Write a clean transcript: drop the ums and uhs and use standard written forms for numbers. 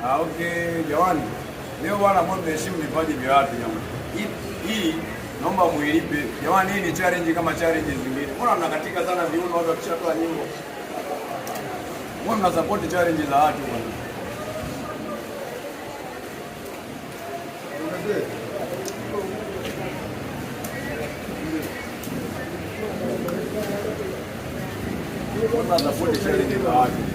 Okay, jamani. Leo bwana mbona mheshimu vipaji vya watu jamani. Hii naomba muilipe. Jamani hii ni challenge kama challenge zingine. Mbona mnakatika sana viuno watu wakishatoa nyimbo? Mbona mna support challenge za watu bwana? Mbona support challenge za watu?